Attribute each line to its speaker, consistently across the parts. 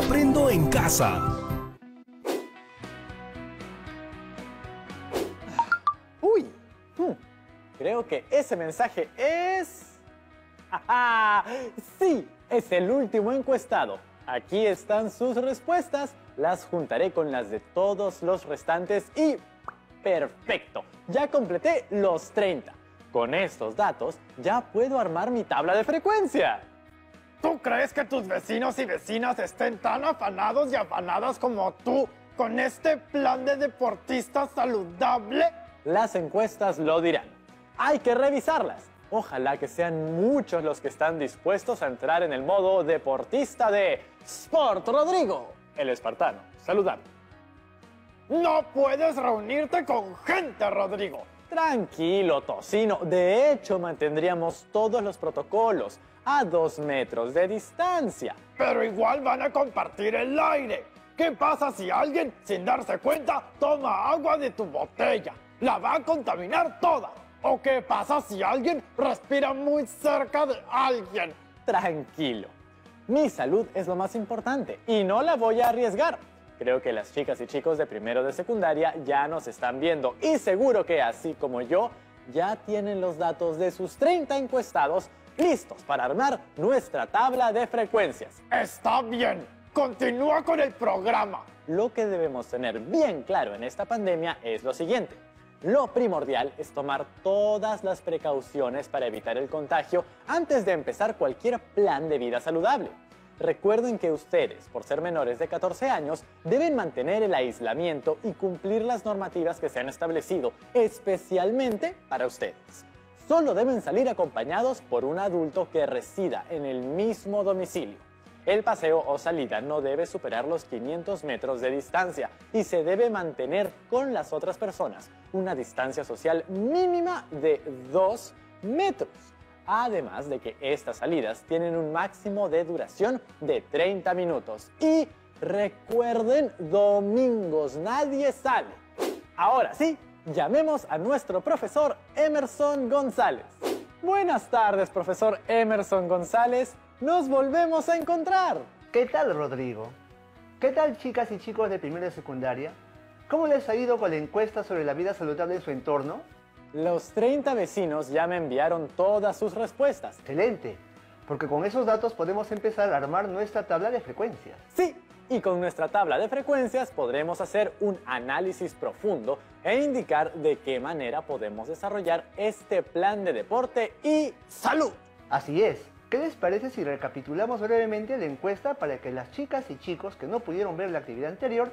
Speaker 1: Aprendo en casa.
Speaker 2: Uy, creo que ese mensaje es... ¡Ja! Sí, es el último encuestado. Aquí están sus respuestas. Las juntaré con las de todos los restantes y... ¡perfecto! Ya completé los 30. Con estos datos ya puedo armar mi tabla de frecuencia.
Speaker 3: ¿Tú crees que tus vecinos y vecinas estén tan afanados y afanadas como tú con este plan de deportista saludable?
Speaker 2: Las encuestas lo dirán. Hay que revisarlas. Ojalá que sean muchos los que están dispuestos a entrar en el modo deportista de Sport Rodrigo, el espartano saludable.
Speaker 3: No puedes reunirte con gente, Rodrigo.
Speaker 2: Tranquilo, tocino. De hecho, mantendríamos todos los protocolos a 2 metros de distancia.
Speaker 3: Pero igual van a compartir el aire. ¿Qué pasa si alguien, sin darse cuenta, toma agua de tu botella? La va a contaminar toda. ¿O qué pasa si alguien respira muy cerca de alguien?
Speaker 2: Tranquilo. Mi salud es lo más importante y no la voy a arriesgar. Creo que las chicas y chicos de primero de secundaria ya nos están viendo y seguro que así como yo, ya tienen los datos de sus 30 encuestados listos para armar nuestra tabla de frecuencias.
Speaker 3: Está bien, continúa con el programa.
Speaker 2: Lo que debemos tener bien claro en esta pandemia es lo siguiente. Lo primordial es tomar todas las precauciones para evitar el contagio antes de empezar cualquier plan de vida saludable. Recuerden que ustedes, por ser menores de 14 años, deben mantener el aislamiento y cumplir las normativas que se han establecido, especialmente para ustedes. Solo deben salir acompañados por un adulto que resida en el mismo domicilio. El paseo o salida no debe superar los 500 metros de distancia y se debe mantener con las otras personas una distancia social mínima de 2 metros. Además de que estas salidas tienen un máximo de duración de 30 minutos. Y recuerden, domingos nadie sale. Ahora sí, llamemos a nuestro profesor Emerson González. Buenas tardes, profesor Emerson González. Nos volvemos a encontrar.
Speaker 4: ¿Qué tal, Rodrigo? ¿Qué tal, chicas y chicos de primera y secundaria? ¿Cómo les ha ido con la encuesta sobre la vida saludable en su entorno?
Speaker 2: Los 30 vecinos ya me enviaron todas sus respuestas.
Speaker 4: Excelente, porque con esos datos podemos empezar a armar nuestra tabla de frecuencias.
Speaker 2: Sí, y con nuestra tabla de frecuencias podremos hacer un análisis profundo e indicar de qué manera podemos desarrollar este plan de deporte y salud.
Speaker 4: Así es. ¿Qué les parece si recapitulamos brevemente la encuesta para que las chicas y chicos que no pudieron ver la actividad anterior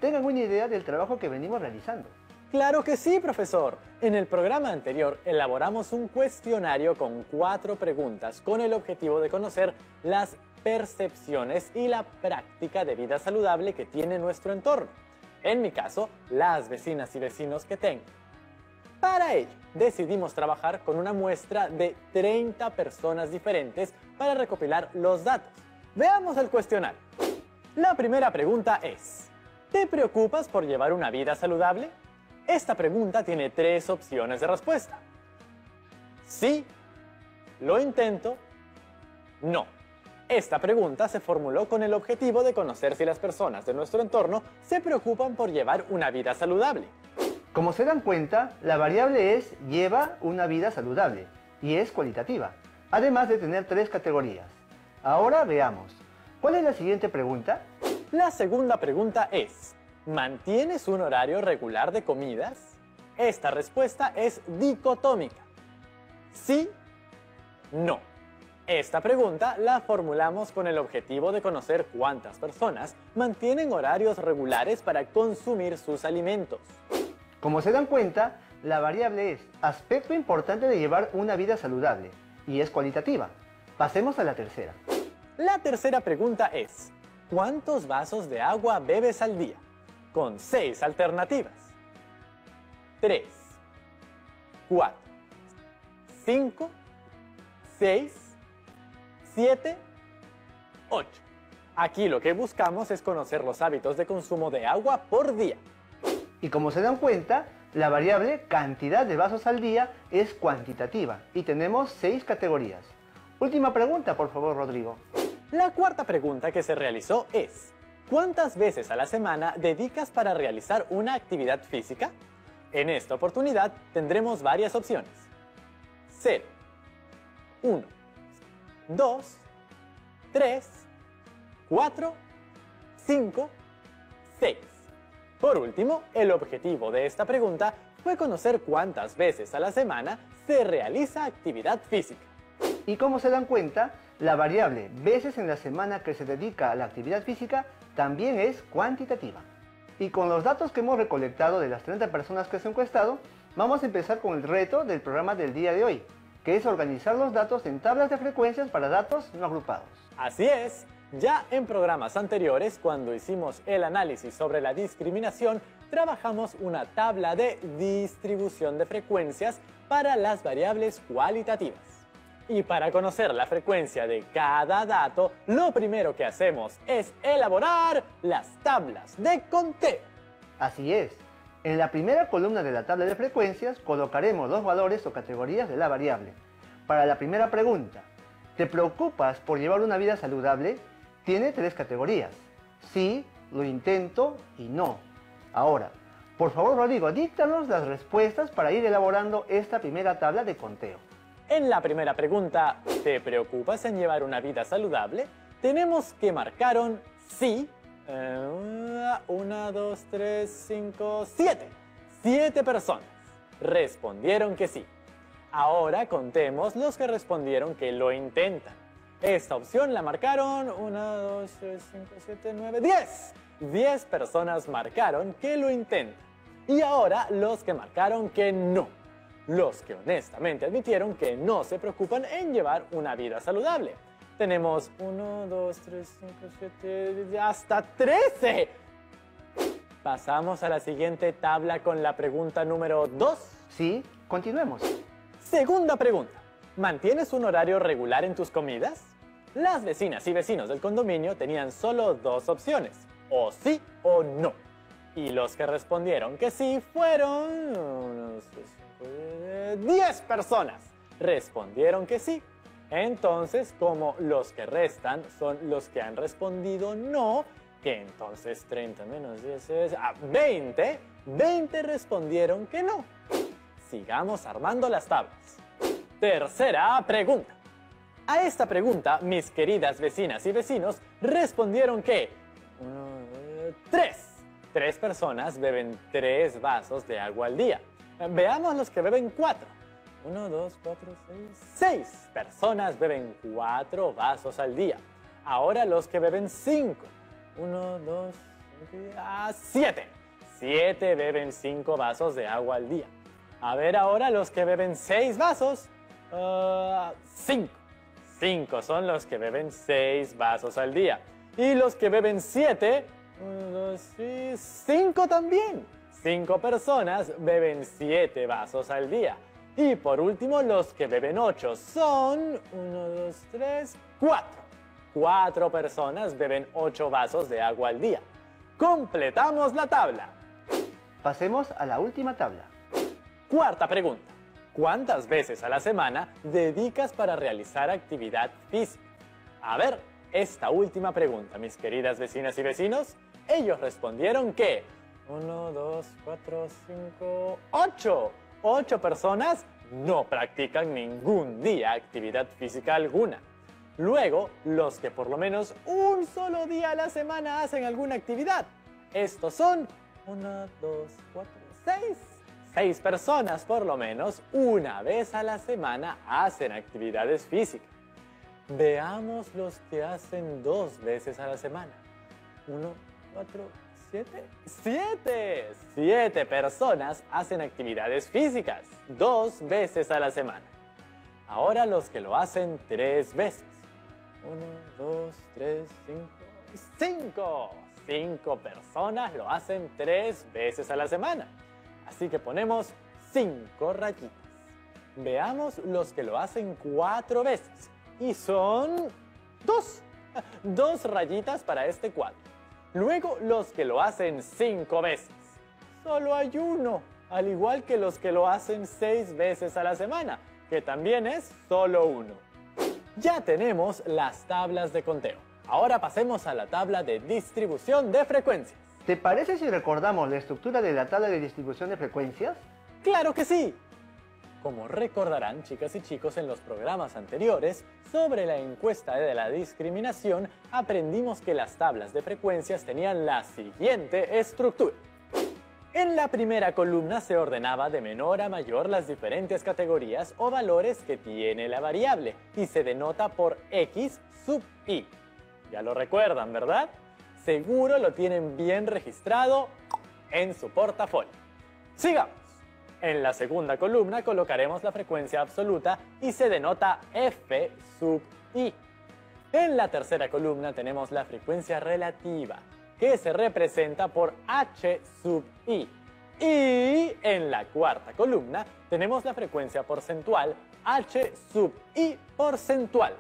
Speaker 4: tengan una idea del trabajo que venimos realizando?
Speaker 2: ¡Claro que sí, profesor! En el programa anterior elaboramos un cuestionario con 4 preguntas con el objetivo de conocer las percepciones y la práctica de vida saludable que tiene nuestro entorno. En mi caso, las vecinas y vecinos que tengo. Para ello, decidimos trabajar con una muestra de 30 personas diferentes para recopilar los datos. Veamos el cuestionario. La primera pregunta es: ¿te preocupas por llevar una vida saludable? Esta pregunta tiene 3 opciones de respuesta. Sí, lo intento, no. Esta pregunta se formuló con el objetivo de conocer si las personas de nuestro entorno se preocupan por llevar una vida saludable.
Speaker 4: Como se dan cuenta, la variable es lleva una vida saludable y es cualitativa, además de tener 3 categorías. Ahora veamos. ¿Cuál es la siguiente pregunta?
Speaker 2: La segunda pregunta es: ¿mantienes un horario regular de comidas? Esta respuesta es dicotómica. Sí, no. Esta pregunta la formulamos con el objetivo de conocer cuántas personas mantienen horarios regulares para consumir sus alimentos.
Speaker 4: Como se dan cuenta, la variable es aspecto importante de llevar una vida saludable y es cualitativa. Pasemos a la tercera.
Speaker 2: La tercera pregunta es: ¿cuántos vasos de agua bebes al día? Con 6 alternativas. 3, 4, 5, 6, 7, 8. Aquí lo que buscamos es conocer los hábitos de consumo de agua por día.
Speaker 4: Y como se dan cuenta, la variable cantidad de vasos al día es cuantitativa y tenemos 6 categorías. Última pregunta, por favor, Rodrigo.
Speaker 2: La cuarta pregunta que se realizó es: ¿Cuántas veces a la semana dedicas para realizar una actividad física? En esta oportunidad tendremos varias opciones. 0, 1, 2, 3, 4, 5, 6. Por último, el objetivo de esta pregunta fue conocer cuántas veces a la semana se realiza actividad física.
Speaker 4: Y como se dan cuenta, la variable veces en la semana que se dedica a la actividad física también es cuantitativa. Y con los datos que hemos recolectado de las 30 personas que se han encuestado, vamos a empezar con el reto del programa del día de hoy, que es organizar los datos en tablas de frecuencias para datos no agrupados.
Speaker 2: Así es, ya en programas anteriores, cuando hicimos el análisis sobre la discriminación, trabajamos una tabla de distribución de frecuencias para las variables cualitativas. Y para conocer la frecuencia de cada dato, lo primero que hacemos es elaborar las tablas de conteo.
Speaker 4: Así es. En la primera columna de la tabla de frecuencias colocaremos los valores o categorías de la variable. Para la primera pregunta, ¿te preocupas por llevar una vida saludable? Tiene 3 categorías: sí, lo intento y no. Ahora, por favor, Rodrigo, díctanos las respuestas para ir elaborando esta primera tabla de conteo.
Speaker 2: En la primera pregunta, ¿te preocupas en llevar una vida saludable? Tenemos que marcaron sí. 1, 2, 3, 5, 7. 7 personas respondieron que sí. Ahora contemos los que respondieron que lo intentan. Esta opción la marcaron 1, 2, 3, 5, 7, 9, 10. 10 personas marcaron que lo intentan. Y ahora los que marcaron que no. Los que honestamente admitieron que no se preocupan en llevar una vida saludable. Tenemos 1, 2, 3, 5, 7, hasta 13. Pasamos a la siguiente tabla con la pregunta número 2.
Speaker 4: Sí, continuemos.
Speaker 2: Segunda pregunta. ¿Mantienes un horario regular en tus comidas? Las vecinas y vecinos del condominio tenían solo 2 opciones, o sí o no. Y los que respondieron que sí fueron 10 personas. Respondieron que sí. Entonces, como los que restan son los que han respondido no, que entonces 30 menos 10 es 20, 20 respondieron que no. Sigamos armando las tablas. Tercera pregunta. A esta pregunta, mis queridas vecinas y vecinos respondieron que 3. 3 personas beben 3 vasos de agua al día. Veamos los que beben 4. 1, 2, 4, 6. 6 personas beben 4 vasos al día. Ahora los que beben 5. 1, 2, 7. 7 beben 5 vasos de agua al día. A ver ahora los que beben 6 vasos. 5. 5 son los que beben 6 vasos al día. Y los que beben 7. 1, 2, 3, 5 también. 5 personas beben 7 vasos al día. Y por último, los que beben 8 son 1, 2, 3, 4. 4 personas beben 8 vasos de agua al día. Completamos la tabla.
Speaker 4: Pasemos a la última tabla.
Speaker 2: Cuarta pregunta. ¿Cuántas veces a la semana dedicas para realizar actividad física? A ver, esta última pregunta, mis queridas vecinas y vecinos, ellos respondieron que 1, 2, 4, 5, 8. 8 personas no practican ningún día actividad física alguna. Luego, los que por lo menos un solo día a la semana hacen alguna actividad. Estos son 1, 2, 4, 6. 6 personas por lo menos una vez a la semana hacen actividades físicas. Veamos los que hacen 2 veces a la semana. 1, 4, 7. 7. 7 personas hacen actividades físicas 2 veces a la semana. Ahora los que lo hacen 3 veces. 1, 2, 3, 5. 5 personas lo hacen 3 veces a la semana. Así que ponemos 5 rayitas. Veamos los que lo hacen 4 veces. Y son 2. 2 rayitas para este cuadro. Luego los que lo hacen 5 veces. Solo hay 1. Al igual que los que lo hacen 6 veces a la semana, que también es solo 1. Ya tenemos las tablas de conteo. Ahora pasemos a la tabla de distribución de frecuencias.
Speaker 4: ¿Te parece si recordamos la estructura de la tabla de distribución de frecuencias?
Speaker 2: ¡Claro que sí! Como recordarán, chicas y chicos, en los programas anteriores, sobre la encuesta de la discriminación, aprendimos que las tablas de frecuencias tenían la siguiente estructura. En la primera columna se ordenaba de menor a mayor las diferentes categorías o valores que tiene la variable y se denota por X sub I. Ya lo recuerdan, ¿verdad? Seguro lo tienen bien registrado en su portafolio. ¡Sigamos! En la segunda columna colocaremos la frecuencia absoluta y se denota F sub I. En la tercera columna tenemos la frecuencia relativa, que se representa por H sub I. Y en la cuarta columna tenemos la frecuencia porcentual H sub I porcentual.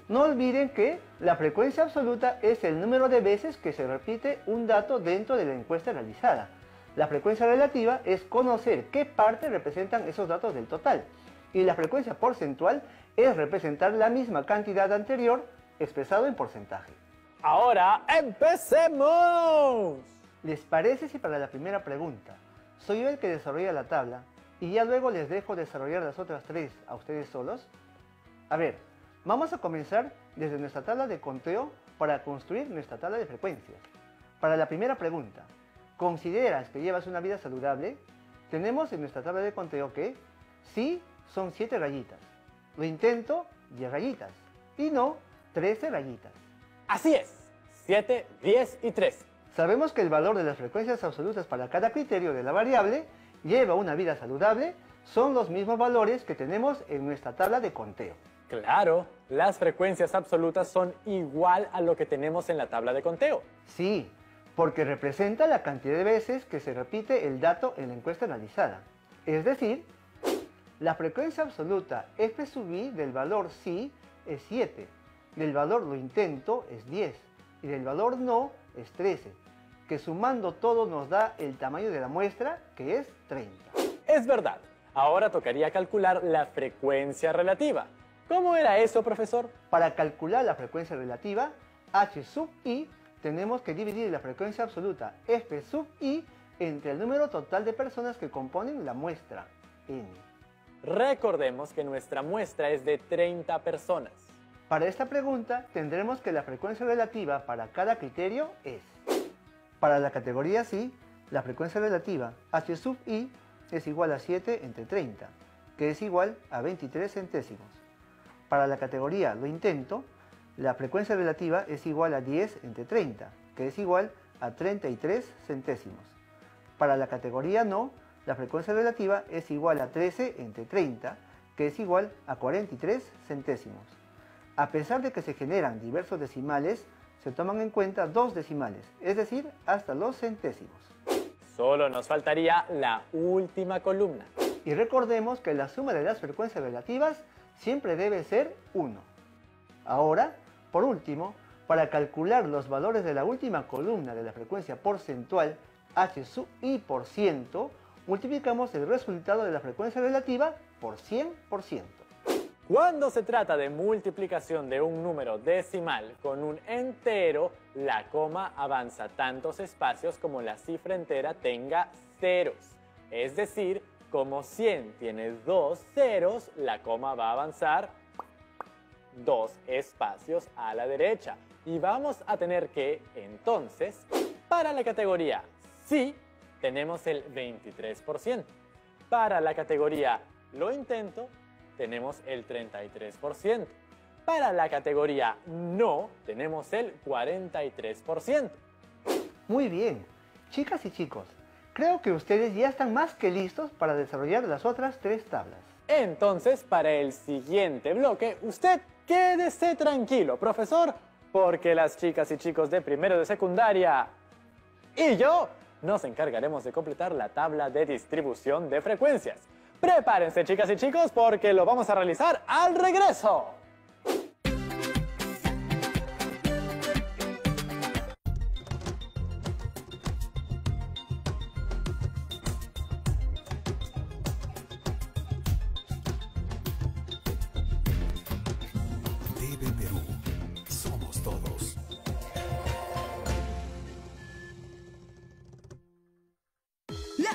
Speaker 4: No olviden que la frecuencia absoluta es el número de veces que se repite un dato dentro de la encuesta realizada. La frecuencia relativa es conocer qué parte representan esos datos del total. Y la frecuencia porcentual es representar la misma cantidad anterior expresado en porcentaje.
Speaker 2: ¡Ahora empecemos!
Speaker 4: ¿Les parece si para la primera pregunta soy yo el que desarrolla la tabla y ya luego les dejo desarrollar las otras tres a ustedes solos? A ver, vamos a comenzar desde nuestra tabla de conteo para construir nuestra tabla de frecuencias. Para la primera pregunta, ¿consideras que llevas una vida saludable? Tenemos en nuestra tabla de conteo que sí son 7 rayitas, lo intento 10 rayitas y no 13 rayitas.
Speaker 2: Así es, 7, 10 y 13.
Speaker 4: Sabemos que el valor de las frecuencias absolutas para cada criterio de la variable lleva una vida saludable son los mismos valores que tenemos en nuestra tabla de conteo.
Speaker 2: Claro, las frecuencias absolutas son igual a lo que tenemos en la tabla de conteo.
Speaker 4: Sí, porque representa la cantidad de veces que se repite el dato en la encuesta analizada. Es decir, la frecuencia absoluta F sub I del valor sí es 7, del valor lo intento es 10 y del valor no es 13, que sumando todo nos da el tamaño de la muestra, que es 30.
Speaker 2: Es verdad. Ahora tocaría calcular la frecuencia relativa. ¿Cómo era eso, profesor?
Speaker 4: Para calcular la frecuencia relativa, H sub I, tenemos que dividir la frecuencia absoluta F sub I entre el número total de personas que componen la muestra, N.
Speaker 2: Recordemos que nuestra muestra es de 30 personas.
Speaker 4: Para esta pregunta tendremos que la frecuencia relativa para cada criterio es: para la categoría sí, la frecuencia relativa H sub I es igual a 7 entre 30, que es igual a 23 centésimos. Para la categoría lo intento, la frecuencia relativa es igual a 10 entre 30, que es igual a 33 centésimos. Para la categoría no, la frecuencia relativa es igual a 13 entre 30, que es igual a 43 centésimos. A pesar de que se generan diversos decimales, se toman en cuenta dos decimales, es decir, hasta los centésimos.
Speaker 2: Solo nos faltaría la última columna.
Speaker 4: Y recordemos que la suma de las frecuencias relativas siempre debe ser 1. Ahora, por último, para calcular los valores de la última columna de la frecuencia porcentual H sub I por ciento, multiplicamos el resultado de la frecuencia relativa por 100%.
Speaker 2: Cuando se trata de multiplicación de un número decimal con un entero, la coma avanza tantos espacios como la cifra entera tenga ceros. Es decir, como 100 tiene 2 ceros, la coma va a avanzar 2 espacios a la derecha. Y vamos a tener que, entonces, para la categoría sí, tenemos el 23%. Para la categoría lo intento, tenemos el 33%. Para la categoría no, tenemos el 43%.
Speaker 4: Muy bien, chicas y chicos, creo que ustedes ya están más que listos para desarrollar las otras tres tablas.
Speaker 2: Entonces, para el siguiente bloque, usted quédese tranquilo, profesor, porque las chicas y chicos de primero de secundaria y yo nos encargaremos de completar la tabla de distribución de frecuencias. Prepárense, chicas y chicos, porque lo vamos a realizar al regreso.
Speaker 1: TV Perú. Somos todos.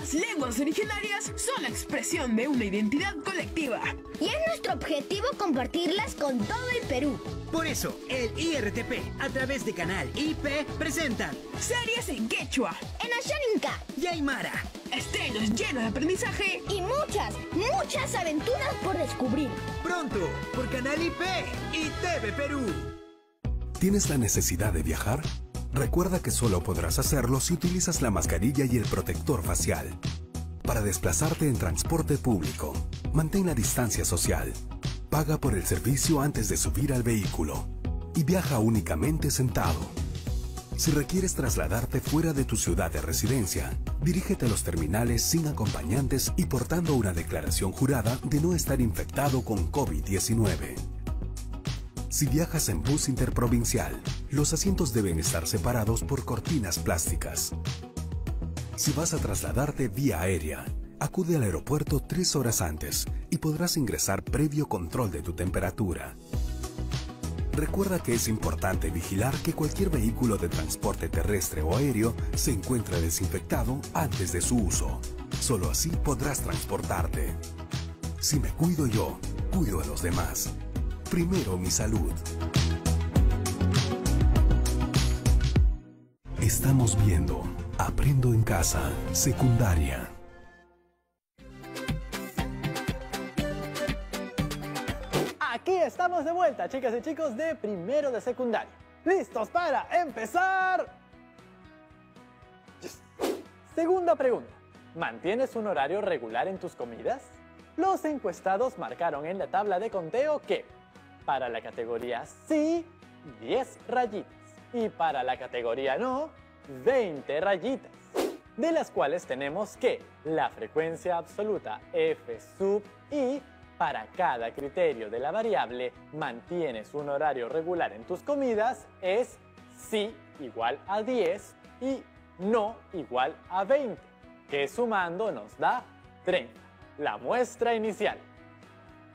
Speaker 1: Las lenguas originarias son la expresión de una identidad colectiva.
Speaker 5: Y es nuestro objetivo compartirlas con todo el Perú.
Speaker 6: Por eso, el IRTP, a través de Canal IP, presenta
Speaker 1: Series en quechua,
Speaker 5: En Ashaninka.
Speaker 6: y Aymara.
Speaker 1: estrenos llenos de aprendizaje
Speaker 5: Y muchas aventuras por descubrir.
Speaker 6: Pronto, por Canal IP y TV Perú.
Speaker 7: ¿Tienes la necesidad de viajar? Recuerda que solo podrás hacerlo si utilizas la mascarilla y el protector facial. Para desplazarte en transporte público, mantén la distancia social. Paga por el servicio antes de subir al vehículo y viaja únicamente sentado. Si requieres trasladarte fuera de tu ciudad de residencia, dirígete a los terminales sin acompañantes y portando una declaración jurada de no estar infectado con COVID-19. Si viajas en bus interprovincial, los asientos deben estar separados por cortinas plásticas. Si vas a trasladarte vía aérea, acude al aeropuerto 3 horas antes y podrás ingresar previo control de tu temperatura. Recuerda que es importante vigilar que cualquier vehículo de transporte terrestre o aéreo se encuentre desinfectado antes de su uso. Solo así podrás transportarte. Si me cuido yo, cuido a los demás. Primero mi salud. Estamos viendo Aprendo en Casa, secundaria.
Speaker 2: Aquí estamos de vuelta, chicas y chicos de primero de secundaria. ¿Listos para empezar? Yes. Segunda pregunta. ¿Mantienes un horario regular en tus comidas? Los encuestados marcaron en la tabla de conteo que para la categoría sí, 10 rayitas. Y para la categoría no, 20 rayitas. De las cuales tenemos que la frecuencia absoluta F sub I para cada criterio de la variable mantienes un horario regular en tus comidas es sí igual a 10 y no igual a 20, que sumando nos da 30, la muestra inicial.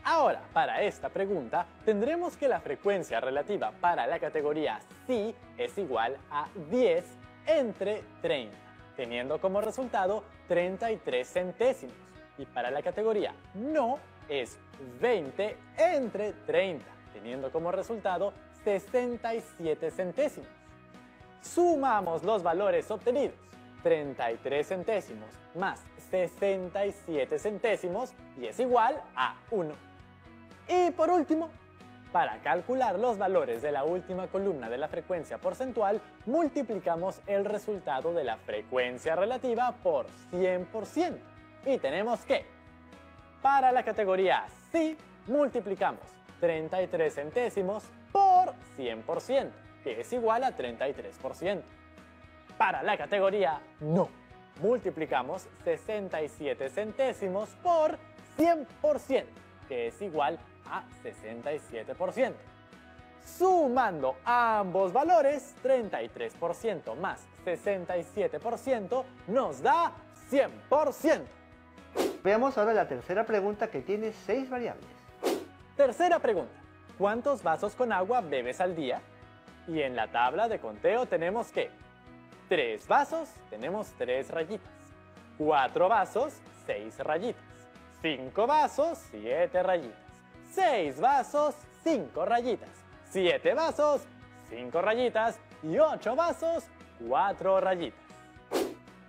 Speaker 2: Ahora, para esta pregunta, tendremos que la frecuencia relativa para la categoría sí es igual a 10 entre 30, teniendo como resultado 33 centésimos. Y para la categoría no es 20 entre 30, teniendo como resultado 67 centésimos. Sumamos los valores obtenidos, 33 centésimos más 67 centésimos y es igual a 1. Y por último, para calcular los valores de la última columna de la frecuencia porcentual, multiplicamos el resultado de la frecuencia relativa por 100%. Y tenemos que, para la categoría sí, multiplicamos 33 centésimos por 100%, que es igual a 33%. Para la categoría no, multiplicamos 67 centésimos por 100%, que es igual a 67%. Sumando ambos valores, 33% más 67% nos da 100%.
Speaker 4: Veamos ahora la tercera pregunta que tiene 6 variables.
Speaker 2: Tercera pregunta. ¿Cuántos vasos con agua bebes al día? Y en la tabla de conteo tenemos que 3 vasos, tenemos 3 rayitas. 4 vasos, 6 rayitas. 5 vasos, 7 rayitas. 6 vasos, 5 rayitas. 7 vasos, 5 rayitas. Y 8 vasos, 4 rayitas.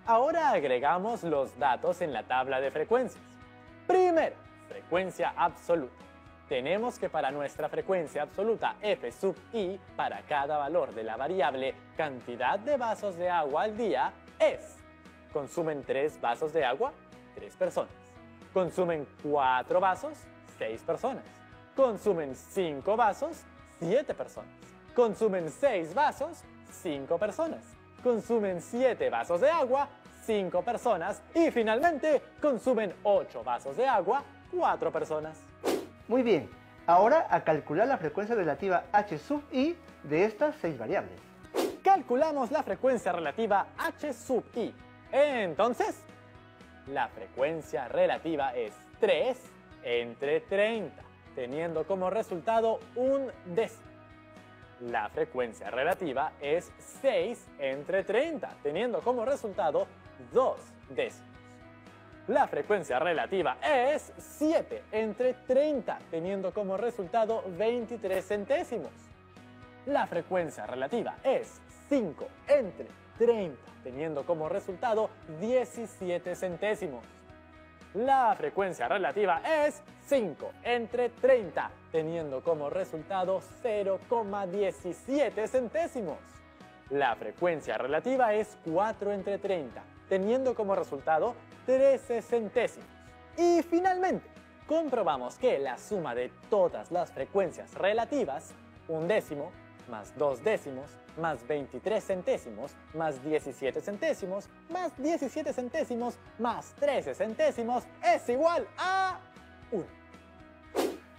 Speaker 2: Ahora agregamos los datos en la tabla de frecuencias. Primero, frecuencia absoluta. Tenemos que para nuestra frecuencia absoluta F sub I, para cada valor de la variable cantidad de vasos de agua al día, es: consumen 3 vasos de agua, 3 personas. Consumen 4 vasos, 6 personas. Consumen 5 vasos, 7 personas. Consumen 6 vasos, 5 personas. Consumen 7 vasos de agua, 5 personas. Y finalmente, consumen 8 vasos de agua, 4 personas.
Speaker 4: Muy bien, ahora a calcular la frecuencia relativa H sub I de estas 6 variables.
Speaker 2: Calculamos la frecuencia relativa H sub I. Entonces, la frecuencia relativa es 3 entre 30, teniendo como resultado un décimo. La frecuencia relativa es 6 entre 30, teniendo como resultado 2 décimos. La frecuencia relativa es 7 entre 30, teniendo como resultado 23 centésimos. La frecuencia relativa es 5 entre 30, teniendo como resultado 17 centésimos. La frecuencia relativa es 5 entre 30, teniendo como resultado 0,17 centésimos. La frecuencia relativa es 4 entre 30, teniendo como resultado 13 centésimos. Y finalmente, comprobamos que la suma de todas las frecuencias relativas, 1 décimo, más 2 décimos, más 23 centésimos, más 17 centésimos, más 17 centésimos, más 13 centésimos, es igual a 1.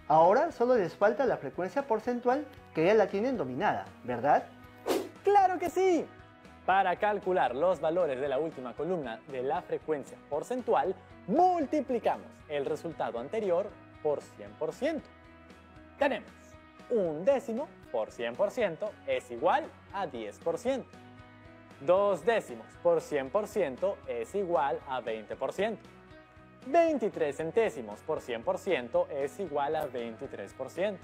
Speaker 4: Ahora solo les falta la frecuencia porcentual, que ya la tienen dominada, ¿verdad?
Speaker 2: ¡Claro que sí! Para calcular los valores de la última columna de la frecuencia porcentual, multiplicamos el resultado anterior por 100%. Tenemos 1 décimo por 100% es igual a 10%. 2 décimos por 100% es igual a 20%. 23 centésimos por 100% es igual a 23%.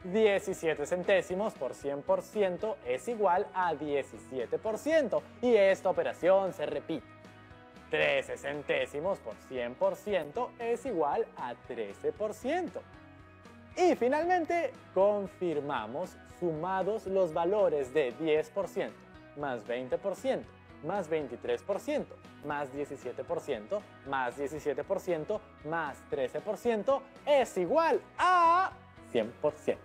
Speaker 2: 17 centésimos por 100% es igual a 17%. Y esta operación se repite. 13 centésimos por 100% es igual a 13%. Y finalmente, confirmamos sumados los valores de 10%, más 20%, más 23%, más 17%, más 17%, más 13%, es igual a 100%.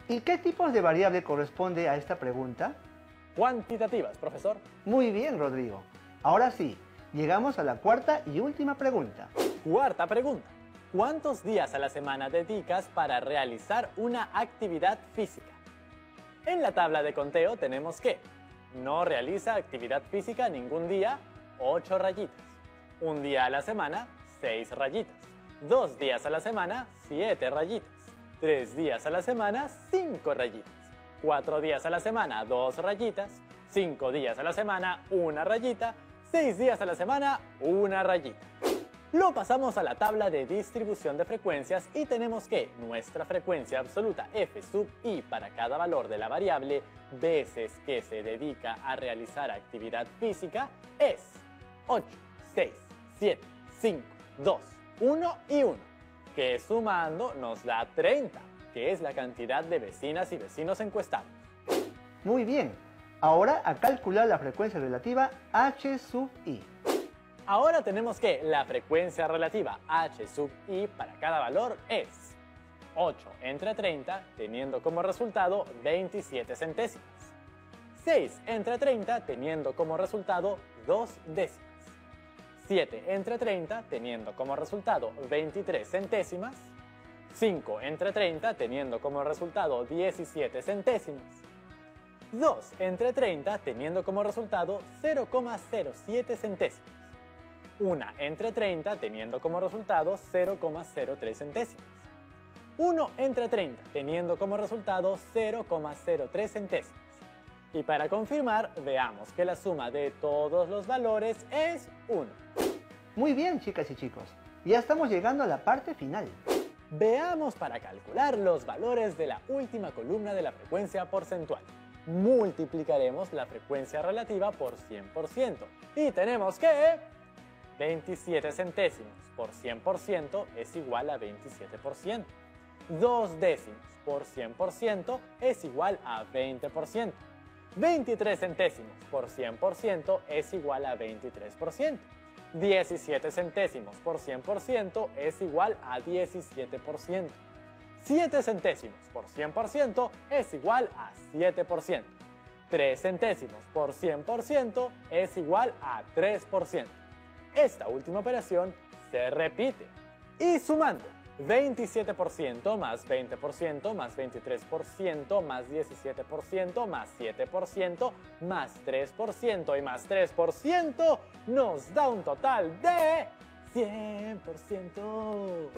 Speaker 4: ¿Y qué tipos de variable corresponde a esta pregunta?
Speaker 2: Cuantitativas, profesor.
Speaker 4: Muy bien, Rodrigo. Ahora sí, llegamos a la cuarta y última pregunta.
Speaker 2: Cuarta pregunta. ¿Cuántos días a la semana dedicas para realizar una actividad física? En la tabla de conteo tenemos que no realiza actividad física ningún día, 8 rayitas. Un día a la semana, 6 rayitas. 2 días a la semana, 7 rayitas. 3 días a la semana, 5 rayitas. 4 días a la semana, 2 rayitas. 5 días a la semana, 1 rayita. 6 días a la semana, 1 rayita. Lo pasamos a la tabla de distribución de frecuencias y tenemos que nuestra frecuencia absoluta f sub i para cada valor de la variable veces que se dedica a realizar actividad física es 8, 6, 7, 5, 2, 1 y 1, que sumando nos da 30, que es la cantidad de vecinas y vecinos encuestados.
Speaker 4: Muy bien. Ahora a calcular la frecuencia relativa h sub i.
Speaker 2: Ahora tenemos que la frecuencia relativa h sub i para cada valor es 8 entre 30, teniendo como resultado 27 centésimas. 6 entre 30, teniendo como resultado 2 décimas. 7 entre 30, teniendo como resultado 23 centésimas. 5 entre 30, teniendo como resultado 17 centésimas. 2 entre 30, teniendo como resultado 0,07 centésimas. 1 entre 30, teniendo como resultado 0,03 centésimas. 1 entre 30, teniendo como resultado 0,03 centésimas. Y para confirmar, veamos que la suma de todos los valores es 1.
Speaker 4: Muy bien, chicas y chicos. Ya estamos llegando a la parte final.
Speaker 2: Veamos para calcular los valores de la última columna de la frecuencia porcentual. Multiplicaremos la frecuencia relativa por 100%. Y tenemos que 27 centésimos por 100% es igual a 27%. 2 décimos por 100% es igual a 20%. 23 centésimos por 100% es igual a 23%. 17 centésimos por 100% es igual a 17%. 7 centésimos por 100% es igual a 7%. 3 centésimos por 100% es igual a 3%. Esta última operación se repite. Y sumando 27% más 20% más 23% más 17% más 7% más 3% y más 3% nos da un total de 100%.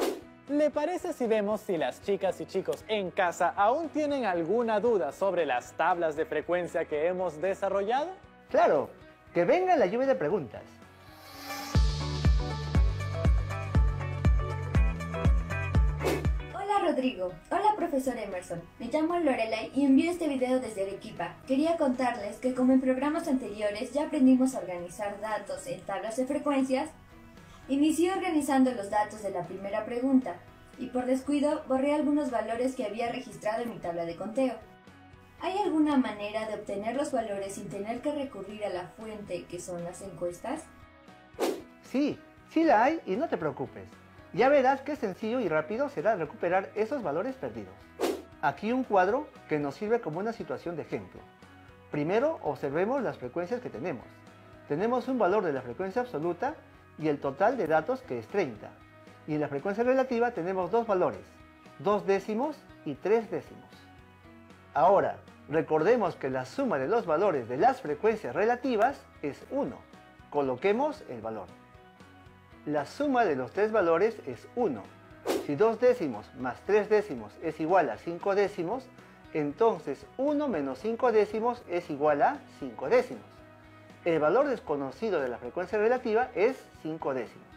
Speaker 2: ¿Le parece si vemos si las chicas y chicos en casa aún tienen alguna duda sobre las tablas de frecuencia que hemos desarrollado?
Speaker 4: Claro, que venga la lluvia de preguntas.
Speaker 8: Rodrigo. Hola, profesor Emerson. Me llamo Lorelai y envío este video desde Arequipa. Quería contarles que como en programas anteriores ya aprendimos a organizar datos en tablas de frecuencias, inicié organizando los datos de la primera pregunta y por descuido borré algunos valores que había registrado en mi tabla de conteo. ¿Hay alguna manera de obtener los valores sin tener que recurrir a la fuente que son las encuestas?
Speaker 4: Sí, sí la hay y no te preocupes. Ya verás qué sencillo y rápido será recuperar esos valores perdidos. Aquí un cuadro que nos sirve como una situación de ejemplo. Primero observemos las frecuencias que tenemos. Tenemos un valor de la frecuencia absoluta y el total de datos que es 30. Y en la frecuencia relativa tenemos dos valores, 2 décimos y 3 décimos. Ahora, recordemos que la suma de los valores de las frecuencias relativas es 1. Coloquemos el valor. La suma de los tres valores es 1. Si 2 décimos más 3 décimos es igual a 5 décimos, entonces 1 menos 5 décimos es igual a 5 décimos. El valor desconocido de la frecuencia relativa es 5 décimos.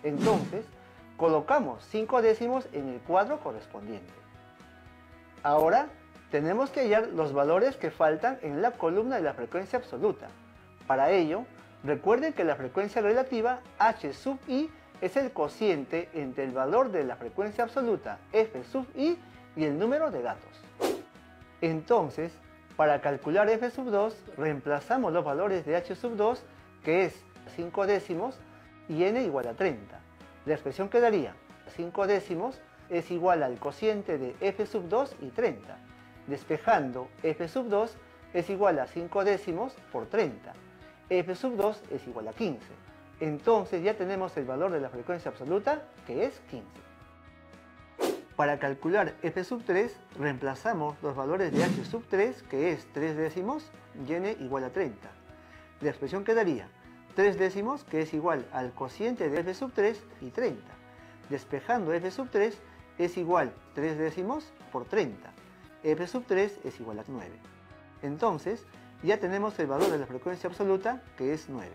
Speaker 4: Entonces, colocamos 5 décimos en el cuadro correspondiente. Ahora, tenemos que hallar los valores que faltan en la columna de la frecuencia absoluta. Para ello, recuerden que la frecuencia relativa h sub i es el cociente entre el valor de la frecuencia absoluta f sub i y el número de datos. Entonces, para calcular f sub 2, reemplazamos los valores de h sub 2, que es 5 décimos, y n igual a 30. La expresión quedaría 5 décimos es igual al cociente de f sub 2 y 30. Despejando, f sub 2 es igual a 5 décimos por 30. F sub 2 es igual a 15. Entonces ya tenemos el valor de la frecuencia absoluta, que es 15. Para calcular f sub 3, reemplazamos los valores de h sub 3, que es 3 décimos, y n igual a 30. La expresión quedaría 3 décimos, que es igual al cociente de f sub 3 y 30. Despejando f sub 3 es igual a 3 décimos por 30. F sub 3 es igual a 9. Entonces, ya tenemos el valor de la frecuencia absoluta, que es 9.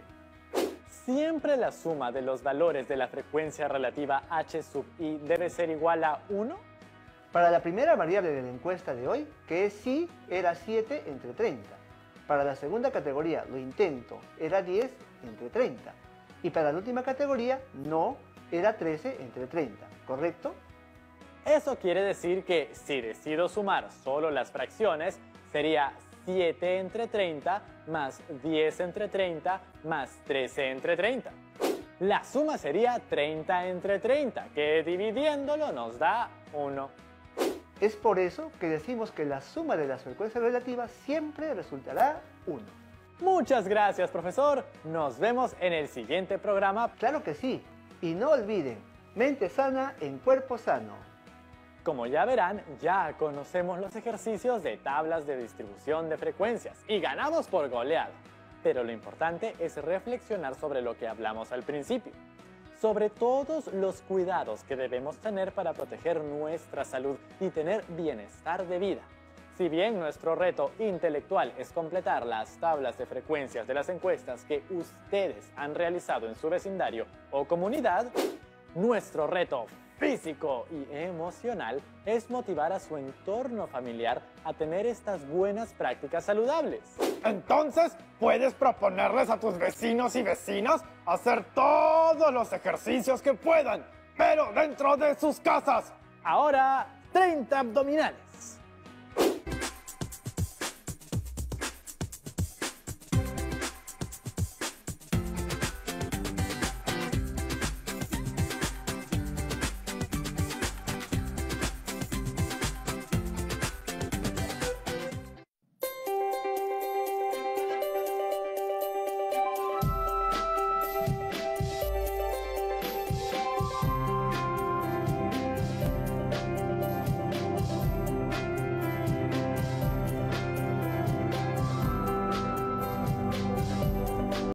Speaker 2: ¿Siempre la suma de los valores de la frecuencia relativa h sub i debe ser igual a 1?
Speaker 4: Para la primera variable de la encuesta de hoy, que es sí, era 7 entre 30. Para la segunda categoría, lo intento, era 10 entre 30. Y para la última categoría, no, era 13 entre 30, ¿correcto?
Speaker 2: Eso quiere decir que si decido sumar solo las fracciones, sería 7 entre 30 más 10 entre 30 más 13 entre 30. La suma sería 30 entre 30, que dividiéndolo nos da 1.
Speaker 4: Es por eso que decimos que la suma de las frecuencias relativas siempre resultará 1.
Speaker 2: Muchas gracias, profesor. Nos vemos en el siguiente programa.
Speaker 4: Claro que sí. Y no olviden, mente sana en cuerpo sano.
Speaker 2: Como ya verán, ya conocemos los ejercicios de tablas de distribución de frecuencias y ganamos por goleada. Pero lo importante es reflexionar sobre lo que hablamos al principio, sobre todos los cuidados que debemos tener para proteger nuestra salud y tener bienestar de vida. Si bien nuestro reto intelectual es completar las tablas de frecuencias de las encuestas que ustedes han realizado en su vecindario o comunidad, nuestro reto físico y emocional es motivar a su entorno familiar a tener estas buenas prácticas saludables.
Speaker 3: Entonces, puedes proponerles a tus vecinos y vecinas hacer todos los ejercicios que puedan, pero dentro de sus casas.
Speaker 2: Ahora, 30 abdominales.